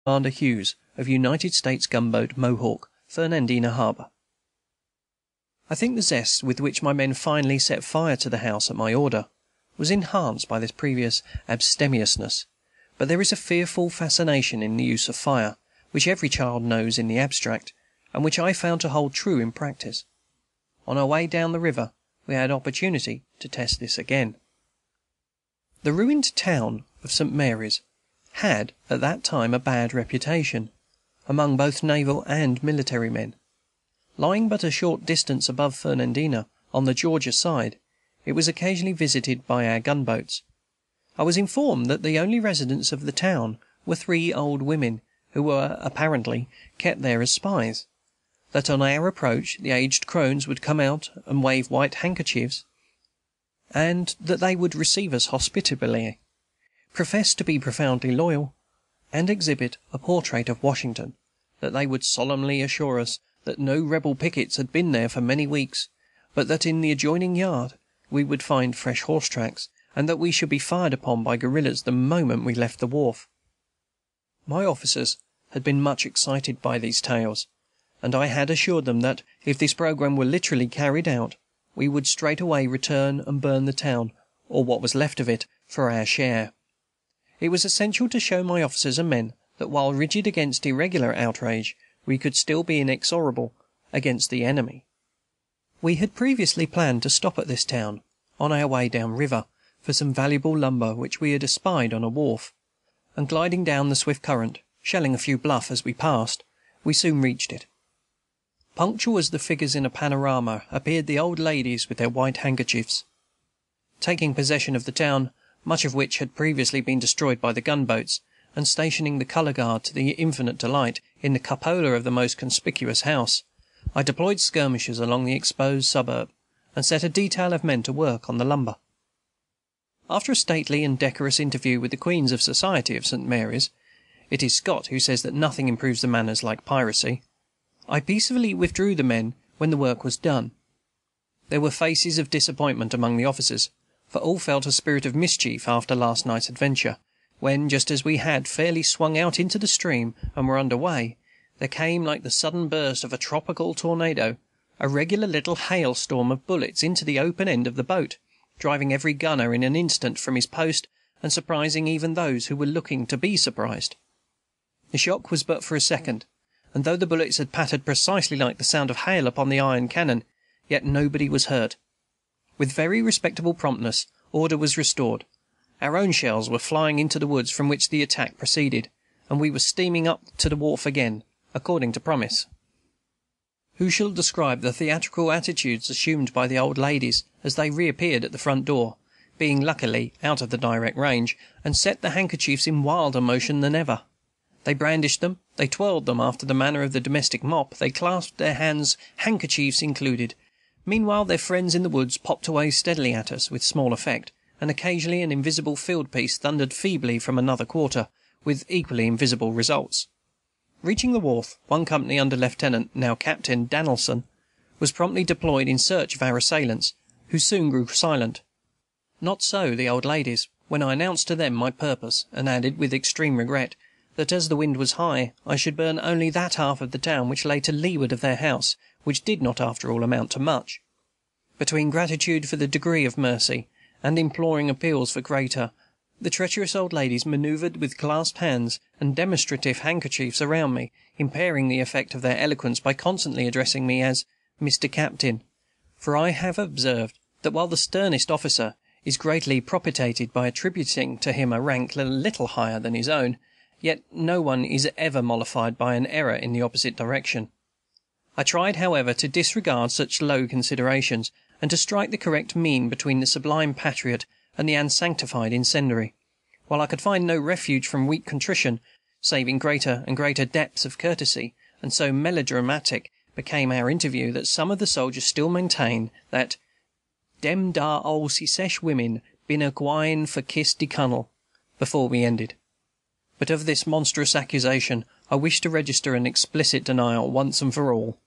Commander Hughes, of United States gunboat Mohawk, Fernandina Harbor. I think the zest with which my men finally set fire to the house at my order was enhanced by this previous abstemiousness; but there is a fearful fascination in the use of fire, which every child knows in the abstract, and which I found to hold true in practice. On our way down the river we had opportunity to test this again. The ruined town of St. Mary's had at that time a bad reputation, among both naval and military men. Lying but a short distance above Fernandina, on the Georgia side, it was occasionally visited by our gunboats. I was informed that the only residents of the town were 3 old women, who were apparently kept there as spies; that on our approach the aged crones would come out and wave white handkerchiefs, and that they would receive us hospitably, profess to be profoundly loyal, and exhibit a portrait of Washington; that they would solemnly assure us that no rebel pickets had been there for many weeks, but that in the adjoining yard we would find fresh horse tracks, and that we should be fired upon by guerrillas the moment we left the wharf. My officers had been much excited by these tales, and I had assured them that, if this programme were literally carried out, we would straightway return and burn the town, or what was left of it, for our share. It was essential to show my officers and men that, while rigid against irregular outrage, we could still be inexorable against the enemy. We had previously planned to stop at this town, on our way down river, for some valuable lumber which we had espied on a wharf, and gliding down the swift current, shelling a few bluff as we passed, we soon reached it. Punctual as the figures in a panorama appeared the old ladies with their white handkerchiefs. Taking possession of the town, much of which had previously been destroyed by the gunboats, and stationing the color guard to the infinite delight in the cupola of the most conspicuous house, I deployed skirmishers along the exposed suburb, and set a detail of men to work on the lumber. After a stately and decorous interview with the queens of society of St. Mary's, it is Scott who says that nothing improves the manners like piracy, I peacefully withdrew the men when the work was done. There were faces of disappointment among the officers, for all felt a spirit of mischief after last night's adventure, when, just as we had fairly swung out into the stream and were under way, there came, like the sudden burst of a tropical tornado, a regular little hailstorm of bullets into the open end of the boat, driving every gunner in an instant from his post, and surprising even those who were looking to be surprised. The shock was but for a second, and though the bullets had pattered precisely like the sound of hail upon the iron cannon, yet nobody was hurt. With very respectable promptness, order was restored. Our own shells were flying into the woods from which the attack proceeded, and we were steaming up to the wharf again, according to promise. Who shall describe the theatrical attitudes assumed by the old ladies as they reappeared at the front door, being luckily out of the direct range, and set the handkerchiefs in wilder motion than ever? They brandished them, they twirled them after the manner of the domestic mop, they clasped their hands, handkerchiefs included. Meanwhile their friends in the woods popped away steadily at us, with small effect, and occasionally an invisible field-piece thundered feebly from another quarter, with equally invisible results. Reaching the wharf, one company under Lieutenant, now Captain, Danielson, was promptly deployed in search of our assailants, who soon grew silent. Not so the old ladies, when I announced to them my purpose, and added, with extreme regret, that, as the wind was high, I should burn only that half of the town which lay to leeward of their house, which did not, after all, amount to much. Between gratitude for the degree of mercy, and imploring appeals for greater, the treacherous old ladies manoeuvred with clasped hands and demonstrative handkerchiefs around me, impairing the effect of their eloquence by constantly addressing me as Mr. Captain; for I have observed that, while the sternest officer is greatly propitiated by attributing to him a rank a little higher than his own, yet no one is ever mollified by an error in the opposite direction. I tried, however, to disregard such low considerations, and to strike the correct mean between the sublime patriot and the unsanctified incendiary, while I could find no refuge from weak contrition, save in greater and greater depths of courtesy, and so melodramatic became our interview that some of the soldiers still maintain that "dem dar ole Secesh women been a gwine for kiss de Cunnel" before we ended. But of this monstrous accusation I wish to register an explicit denial once and for all.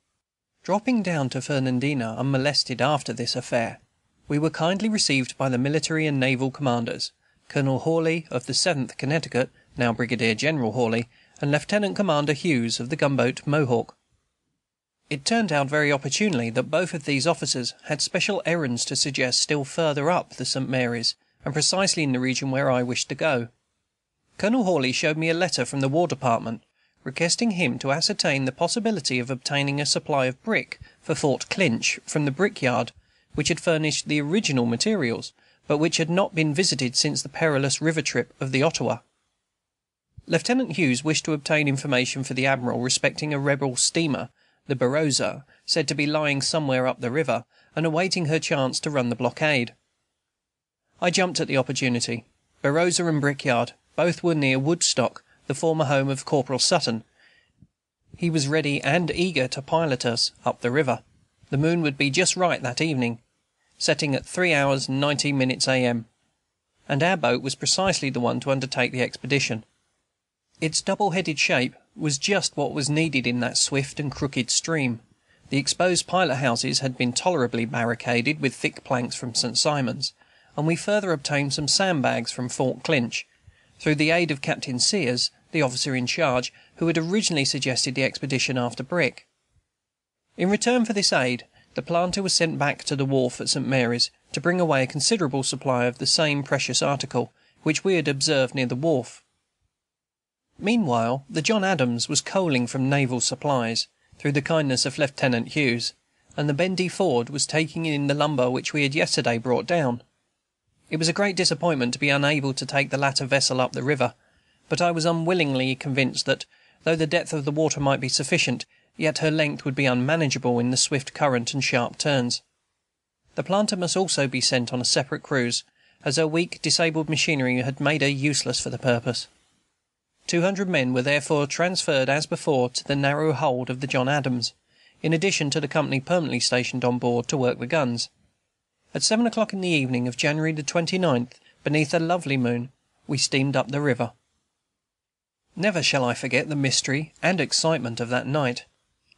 Dropping down to Fernandina unmolested after this affair, we were kindly received by the military and naval commanders, Colonel Hawley of the 7th Connecticut, now Brigadier General Hawley, and Lieutenant Commander Hughes of the gunboat Mohawk. It turned out very opportunely that both of these officers had special errands to suggest still further up the St. Mary's, and precisely in the region where I wished to go. Colonel Hawley showed me a letter from the War Department, requesting him to ascertain the possibility of obtaining a supply of brick for Fort Clinch from the brickyard which had furnished the original materials, but which had not been visited since the perilous river trip of the Ottawa. Lieutenant Hughes wished to obtain information for the Admiral respecting a rebel steamer, the Barossa, said to be lying somewhere up the river, and awaiting her chance to run the blockade. I jumped at the opportunity. Barossa and Brickyard both were near Woodstock, the former home of Corporal Sutton. He was ready and eager to pilot us up the river. The moon would be just right that evening, setting at 3 hours and 19 minutes a.m., and our boat was precisely the one to undertake the expedition. Its double-headed shape was just what was needed in that swift and crooked stream. The exposed pilot-houses had been tolerably barricaded with thick planks from St. Simon's, and we further obtained some sandbags from Fort Clinch, through the aid of Captain Sears, the officer in charge, who had originally suggested the expedition after Brick. In return for this aid, the planter was sent back to the wharf at St. Mary's to bring away a considerable supply of the same precious article which we had observed near the wharf. Meanwhile, the John Adams was coaling from naval supplies, through the kindness of Lieutenant Hughes, and the Bendy Ford was taking in the lumber which we had yesterday brought down. It was a great disappointment to be unable to take the latter vessel up the river, but I was unwillingly convinced that, though the depth of the water might be sufficient, yet her length would be unmanageable in the swift current and sharp turns. The planter must also be sent on a separate cruise, as her weak, disabled machinery had made her useless for the purpose. 200 men were therefore transferred as before to the narrow hold of the John Adams, in addition to the company permanently stationed on board to work the guns. At 7 o'clock in the evening of January the 29th, beneath a lovely moon, we steamed up the river. Never shall I forget the mystery and excitement of that night.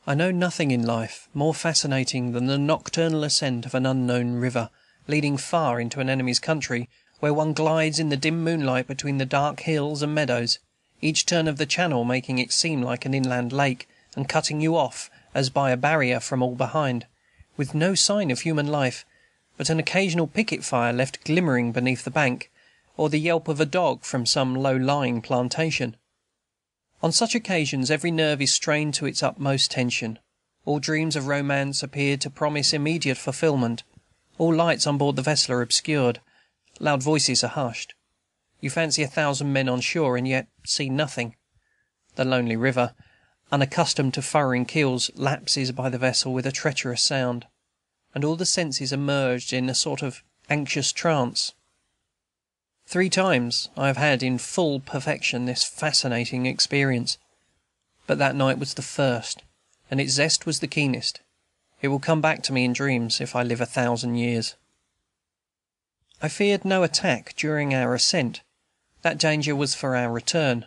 I know nothing in life more fascinating than the nocturnal ascent of an unknown river, leading far into an enemy's country, where one glides in the dim moonlight between the dark hills and meadows, each turn of the channel making it seem like an inland lake, and cutting you off, as by a barrier, from all behind, with no sign of human life, but an occasional picket fire left glimmering beneath the bank, or the yelp of a dog from some low-lying plantation. On such occasions every nerve is strained to its utmost tension. All dreams of romance appear to promise immediate fulfilment. All lights on board the vessel are obscured. Loud voices are hushed. You fancy 1,000 men on shore, and yet see nothing. The lonely river, unaccustomed to furrowing keels, lapses by the vessel with a treacherous sound, and all the senses are merged in a sort of anxious trance. 3 times I have had in full perfection this fascinating experience, but that night was the first, and its zest was the keenest. It will come back to me in dreams if I live 1,000 years. I feared no attack during our ascent. That danger was for our return.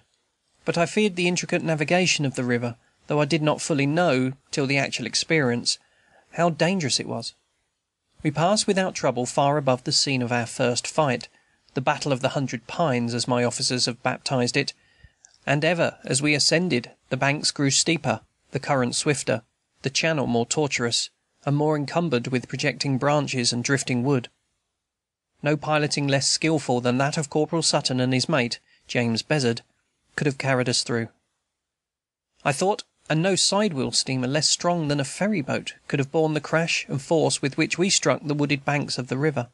But I feared the intricate navigation of the river, though I did not fully know, till the actual experience, how dangerous it was. We passed without trouble far above the scene of our first fight, the Battle of the 100 Pines, as my officers have baptized it, and ever, as we ascended, the banks grew steeper, the current swifter, the channel more tortuous, and more encumbered with projecting branches and drifting wood. No piloting less skilful than that of Corporal Sutton and his mate, James Bezard, could have carried us through. I thought, and no side-wheel steamer less strong than a ferry-boat could have borne the crash and force with which we struck the wooded banks of the river.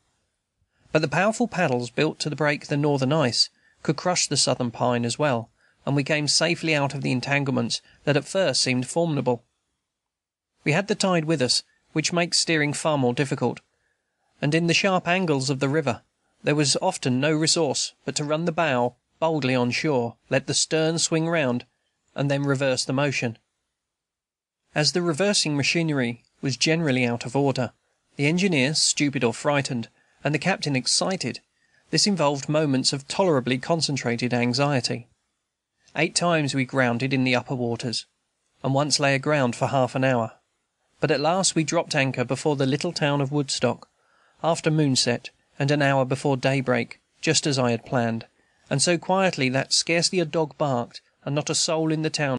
But the powerful paddles built to break the northern ice could crush the southern pine as well, and we came safely out of the entanglements that at first seemed formidable. We had the tide with us, which makes steering far more difficult, and in the sharp angles of the river there was often no resource but to run the bow boldly on shore, let the stern swing round, and then reverse the motion. As the reversing machinery was generally out of order, the engineer stupid or frightened, and the captain excited, this involved moments of tolerably concentrated anxiety. 8 times we grounded in the upper waters, and once lay aground for half an hour, but at last we dropped anchor before the little town of Woodstock, after moonset, and an hour before daybreak, just as I had planned, and so quietly that scarcely a dog barked, and not a soul in the town.